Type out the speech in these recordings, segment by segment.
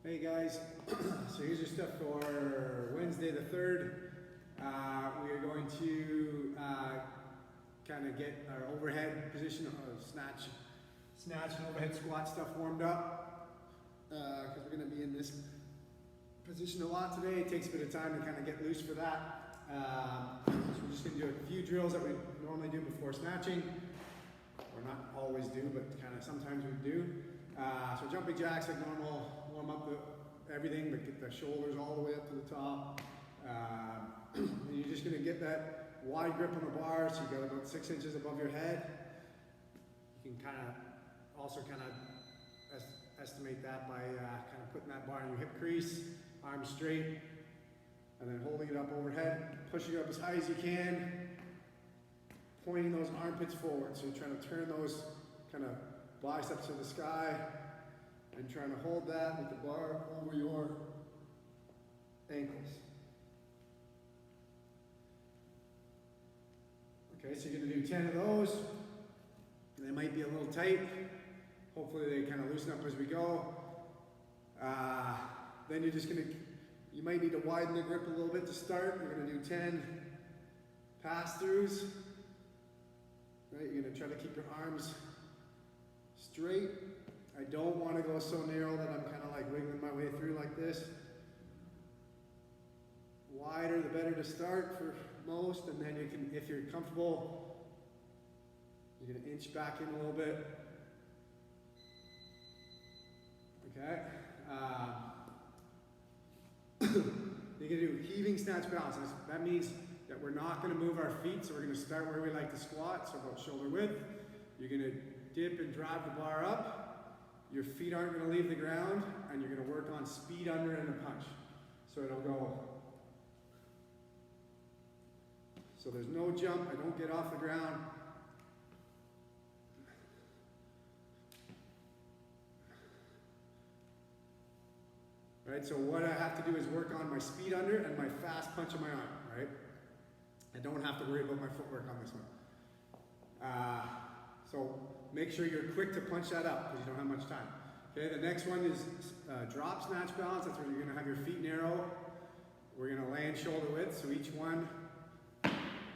Hey guys, so here's your stuff for Wednesday the 3rd. We are going to kind of get our overhead position, snatch and overhead squat stuff warmed up, because we're going to be in this position a lot today. It takes a bit of time to kind of get loose for that. So we're just going to do a few drills that we normally do before snatching, or not always do, but kind of sometimes we do. So jumping jacks like normal, warm up everything, but get the shoulders all the way up to the top. And you're just going to get that wide grip on the bar, so you got about 6 inches above your head. You can also estimate that by kind of putting that bar in your hip crease, arms straight, and then holding it up overhead, pushing it up as high as you can, pointing those armpits forward. So you're trying to turn those kind of biceps to the sky and trying to hold that with the bar over your ankles. Okay, so you're going to do 10 of those. They might be a little tight. Hopefully they kind of loosen up as we go. Then you're just going to, you might need to widen the grip a little bit to start. You're going to do 10 pass-throughs. Right, you're going to try to keep your arms straight. I don't want to go so narrow that I'm kind of like wiggling my way through like this. Wider the better to start for most, and then you can, if you're comfortable, you're going to inch back in a little bit. Okay. You're going to do heaving snatch balance. That means that we're not going to move our feet, so we're going to start where we like to squat, so about shoulder width. You're going to dip and drive the bar up. Your feet aren't going to leave the ground, and you're going to work on speed under and a punch. So it'll go. So there's no jump. I don't get off the ground. Right, so what I have to do is work on my speed under and my fast punch of my arm, right? I don't have to worry about my footwork on this one. So make sure you're quick to punch that up because you don't have much time. Okay, the next one is drop snatch balance. That's where you're going to have your feet narrow. We're going to land shoulder width. So each one,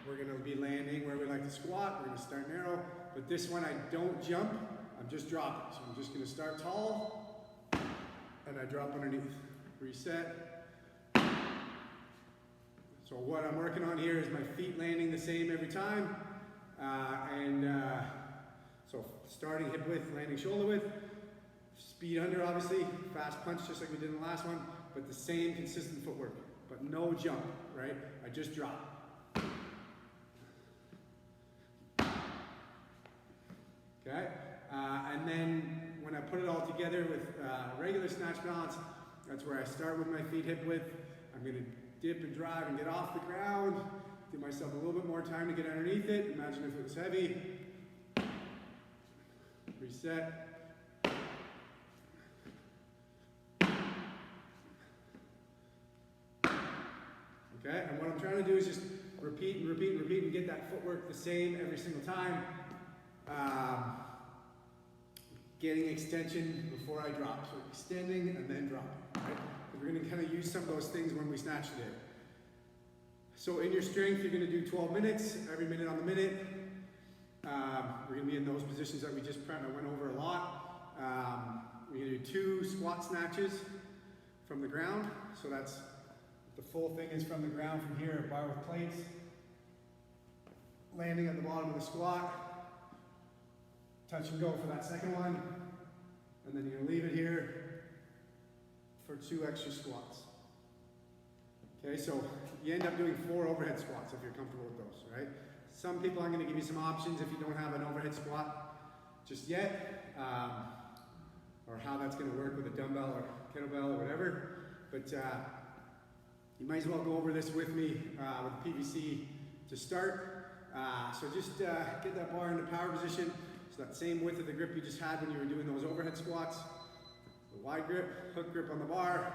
we're going to be landing where we like to squat. We're going to start narrow. But this one, I don't jump. I'm just dropping. So I'm just going to start tall, and I drop underneath. Reset. So what I'm working on here is my feet landing the same every time. So starting hip width, landing shoulder width, speed under obviously, fast punch just like we did in the last one, but the same consistent footwork, but no jump, right? I just drop. Okay, and then when I put it all together with regular snatch balance, that's where I start with my feet hip width. I'm going to dip and drive and get off the ground, give myself a little bit more time to get underneath it. Imagine if it was heavy. Reset. Okay, and what I'm trying to do is just repeat and repeat and repeat and get that footwork the same every single time. Getting extension before I drop. So extending and then dropping. Right? We're going to kind of use some of those things when we snatch today. So in your strength, you're going to do 12 minutes, every minute on the minute. We're going to be in those positions that we just went over a lot. We're going to do 2 squat snatches from the ground. So that's, the full thing is from the ground from here, a bar with plates. Landing at the bottom of the squat. Touch and go for that second one. And then you're going to leave it here for 2 extra squats. Okay, so you end up doing 4 overhead squats if you're comfortable with those, right? Some people, I'm going to give you some options if you don't have an overhead squat just yet, or how that's going to work with a dumbbell or kettlebell or whatever. But you might as well go over this with me with PVC to start. So just get that bar into power position. So that same width of the grip you just had when you were doing those overhead squats. The wide grip, hook grip on the bar,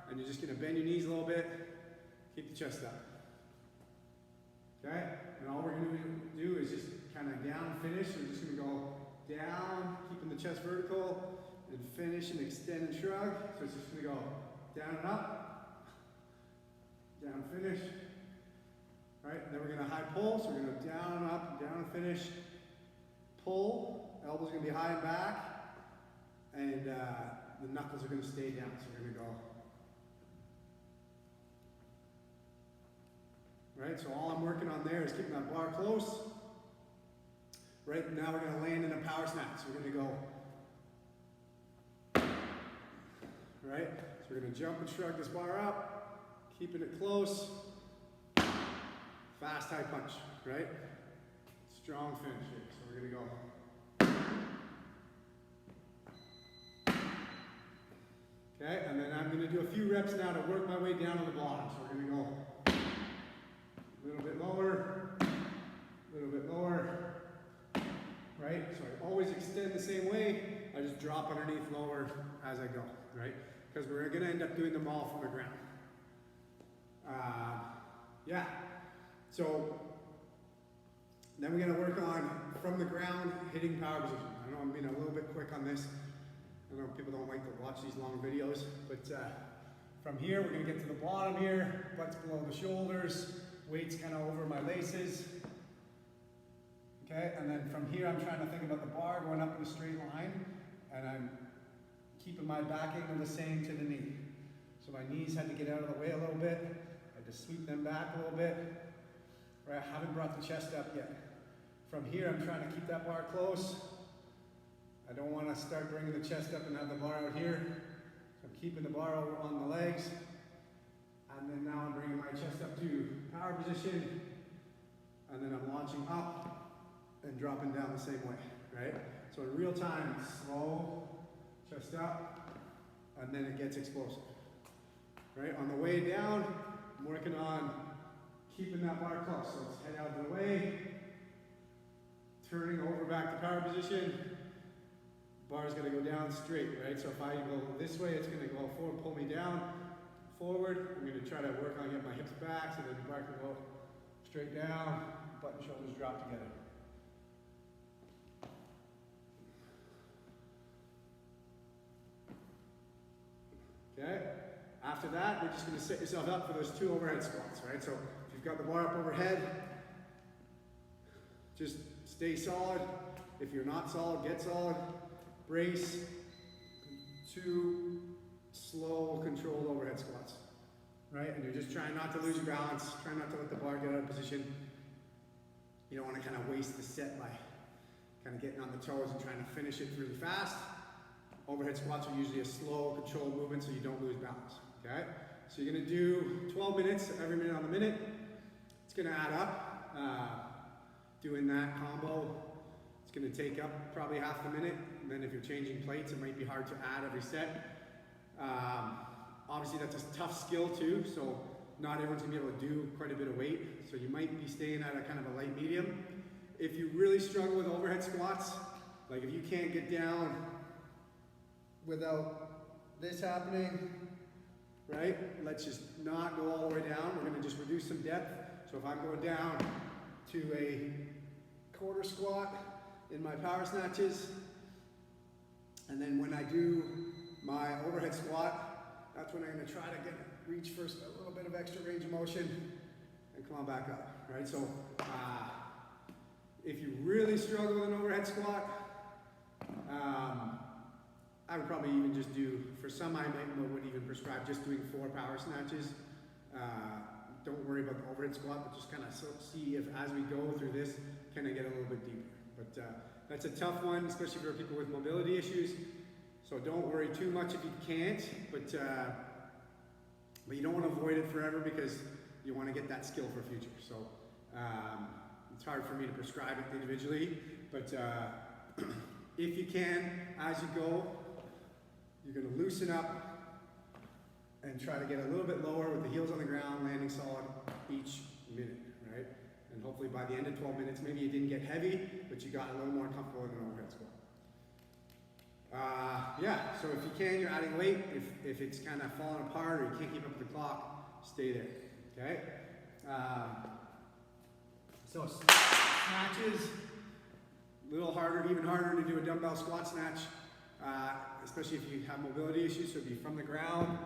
and you're just going to bend your knees a little bit. Keep the chest up. Okay? And all we're going to do is just kind of down finish. We're just going to go down, keeping the chest vertical, and finish and extend and shrug. So it's just gonna go down and up, down and finish. All right, then we're gonna high pull, so we're gonna go down and up, down and finish. Pull, elbows gonna be high and back, and the knuckles are gonna stay down, so we're gonna go. Right, so all I'm working on there is keeping that bar close. Right, now we're gonna land in a power snatch. So we're gonna go, right? So we're gonna jump and shrug this bar up, keeping it close. Fast high punch, right? Strong finish here. So we're gonna go. Okay, and then I'm gonna do a few reps now to work my way down to the bottom. So we're gonna go a little bit lower, a little bit lower, right? So I always extend the same way. I just drop underneath lower as I go, right? Because we're gonna end up doing them all from the ground. Yeah. So then we're gonna work on from the ground hitting power position. I know I'm being a little bit quick on this. I know people don't like to watch these long videos, but from here we're gonna get to the bottom here, butts below the shoulders, weights kind of over my laces. Okay, and then from here I'm trying to think about the bar going up in a straight line, and I'm keeping my back angle the same to the knee. So my knees had to get out of the way a little bit. I had to sweep them back a little bit. Right, I haven't brought the chest up yet. From here I'm trying to keep that bar close. I don't want to start bringing the chest up and have the bar out here. So I'm keeping the bar over on the legs. And then now I'm bringing my chest up to power position. And then I'm launching up and dropping down the same way, right? So in real time, slow, chest up, and then it gets explosive. Right, on the way down, I'm working on keeping that bar close. So let's head out of the way, turning over back to power position. Bar's gonna go down straight, right? So if I go this way, it's gonna go forward, pull me down, forward. I'm gonna try to work on getting my hips back so that the bar can go straight down, butt and shoulders drop together. Okay, after that, you're just gonna set yourself up for those 2 overhead squats, right? So if you've got the bar up overhead, just stay solid. If you're not solid, get solid. Brace, 2 slow, controlled overhead squats, right? And you're just trying not to lose your balance, trying not to let the bar get out of position. You don't want to kind of waste the set by kind of getting on the toes and trying to finish it really fast. Overhead squats are usually a slow, controlled movement so you don't lose balance, okay? So you're gonna do 12 minutes, every minute on the minute. It's gonna add up. Doing that combo, it's gonna take up probably half the minute. And then if you're changing plates, it might be hard to add every set. Obviously that's a tough skill too, so not everyone's gonna be able to do quite a bit of weight. So you might be staying at a kind of a light medium. If you really struggle with overhead squats, like if you can't get down without this happening, right? Let's just not go all the way down. We're gonna just reduce some depth. So if I'm going down to a quarter squat in my power snatches, and then when I do my overhead squat, that's when I'm gonna try to reach for a little bit of extra range of motion and come on back up, right? So if you really struggle with an overhead squat, I would probably even just do, for some I would even prescribe just doing 4 power snatches. Don't worry about the overhead squat, but just kind of see if as we go through this, can I get a little bit deeper. But that's a tough one, especially for people with mobility issues. So don't worry too much if you can't, but you don't want to avoid it forever because you want to get that skill for future. So it's hard for me to prescribe it individually, but if you can, as you go, you're going to loosen up and try to get a little bit lower with the heels on the ground, landing solid each minute, right? And hopefully by the end of 12 minutes, maybe you didn't get heavy, but you got a little more comfortable in an overhead squat. Yeah, so if you can, you're adding weight. If it's kind of falling apart or you can't keep up with the clock, stay there, okay? So snatches, a little harder, even harder to do a dumbbell squat snatch. especially if you have mobility issues, so it'd be from the ground,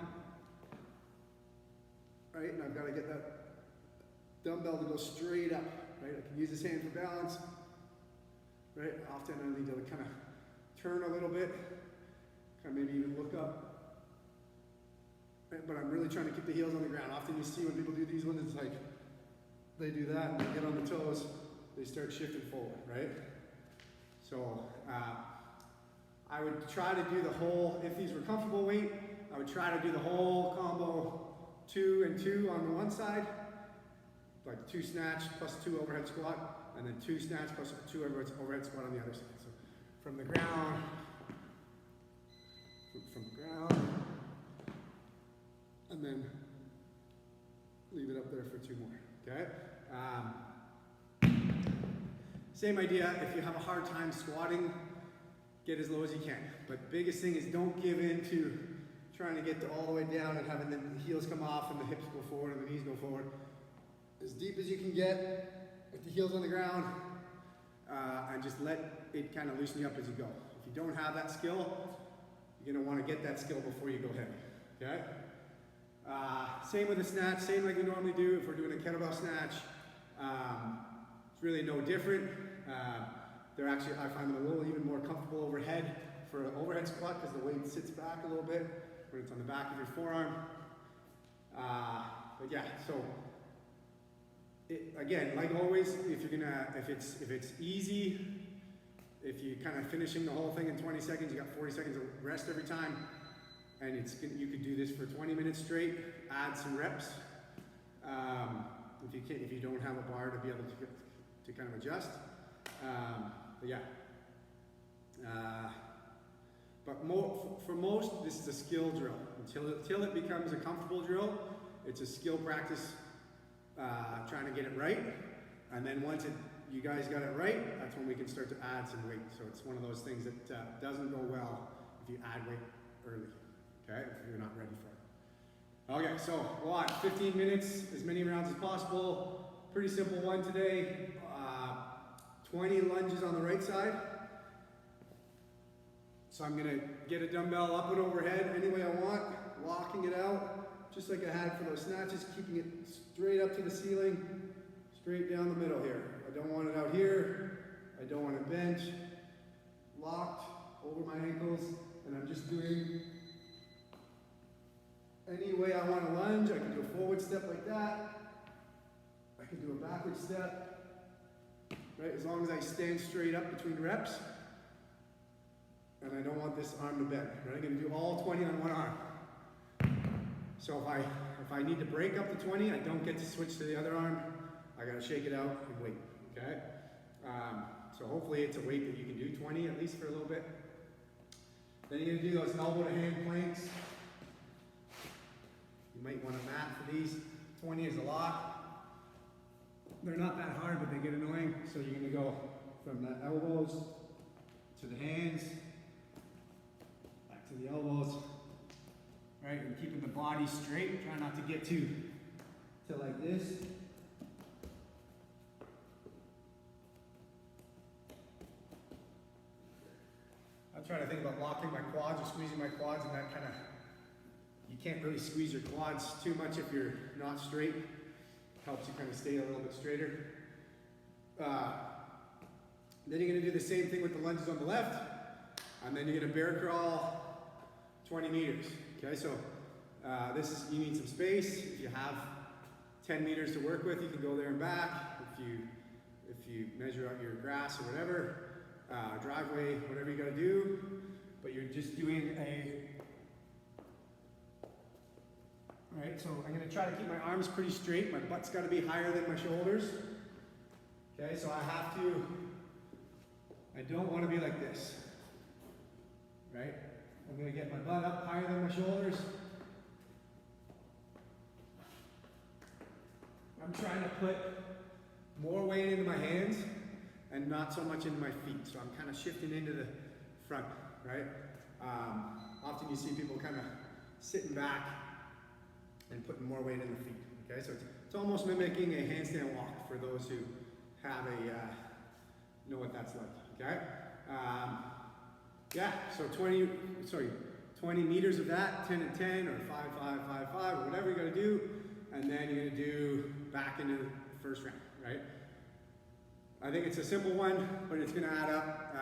right? And I've got to get that dumbbell to go straight up, right? I can use this hand for balance, right? Often I need to kind of turn a little bit, kind of maybe even look up, right? But I'm really trying to keep the heels on the ground. Often you see when people do these ones, it's like they do that and they get on the toes, they start shifting forward, right? So I would try to do the whole, if these were comfortable weight, I would try to do the whole combo 2 and 2 on the one side, like 2 snatch plus 2 overhead squat, and then 2 snatch plus 2 overhead squat on the other side. So from the ground, and then leave it up there for 2 more, okay? Same idea, if you have a hard time squatting, get as low as you can. But biggest thing is don't give in to trying to get all the way down and having the heels come off and the hips go forward and the knees go forward. As deep as you can get with the heels on the ground, and just let it kind of loosen you up as you go. If you don't have that skill, you're gonna wanna get that skill before you go heavy, okay? Same with the snatch, same like we normally do if we're doing a kettlebell snatch. It's really no different. They're actually, I find them a little even more comfortable overhead for an overhead squat because the weight sits back a little bit when it's on the back of your forearm. But yeah, so again, like always, if it's easy, if you kind of finishing the whole thing in 20 seconds, you got 40 seconds of rest every time, and you could do this for 20 minutes straight. Add some reps. If you don't have a bar to be able to kind of adjust. But yeah. But for most, this is a skill drill. Until it becomes a comfortable drill, it's a skill practice, trying to get it right. And then once you guys got it right, that's when we can start to add some weight. So it's one of those things that doesn't go well if you add weight early, okay? If you're not ready for it. Okay, so what? 15 minutes, as many rounds as possible. Pretty simple one today. 20 lunges on the right side. So I'm gonna get a dumbbell up and overhead any way I want, locking it out, just like I had for those snatches, keeping it straight up to the ceiling, straight down the middle here. I don't want it out here. I don't want it bench. Locked over my ankles, and I'm just doing any way I want to lunge. I can do a forward step like that. I can do a backward step. Right, as long as I stand straight up between reps. And I don't want this arm to bend. Right, I'm going to do all 20 on one arm. So if I need to break up the 20, I don't get to switch to the other arm. I got to shake it out and wait. Okay. So hopefully it's a weight that you can do 20 at least for a little bit. Then you're going to do those elbow to hand planks. You might want a mat for these. 20 is a lot. They're not that hard, but they get annoying. So you're going to go from the elbows to the hands, back to the elbows, right? And keeping the body straight. Try not to get to like this. I'm trying to think about locking my quads or squeezing my quads, and that kind of, you can't really squeeze your quads too much if you're not straight. Helps you kind of stay a little bit straighter. Then you're going to do the same thing with the lunges on the left, and then you're going to bear crawl 20 meters. Okay, so you need some space. If you have 10 meters to work with, you can go there and back. If you measure out your grass or whatever, driveway, whatever you got to do, but you're just doing Alright, so I'm going to try to keep my arms pretty straight. My butt's got to be higher than my shoulders. Okay, so I don't want to be like this. Right? I'm going to get my butt up higher than my shoulders. I'm trying to put more weight into my hands and not so much into my feet. So I'm kind of shifting into the front, right? Often you see people kind of sitting back and putting more weight in the feet. Okay, so it's almost mimicking a handstand walk for those who have know what that's like. Okay, yeah, so 20 meters of that, 10 and 10, or 5, 5, 5, 5, or whatever you're gonna do, and then you're gonna do back into the first round, right? I think it's a simple one, but it's gonna add up,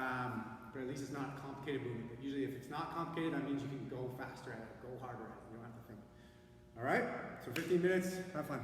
but at least it's not a complicated movement. But usually if it's not complicated, that means you can go faster at it, go harder at it, you don't have to think. All right, so 15 minutes, have fun.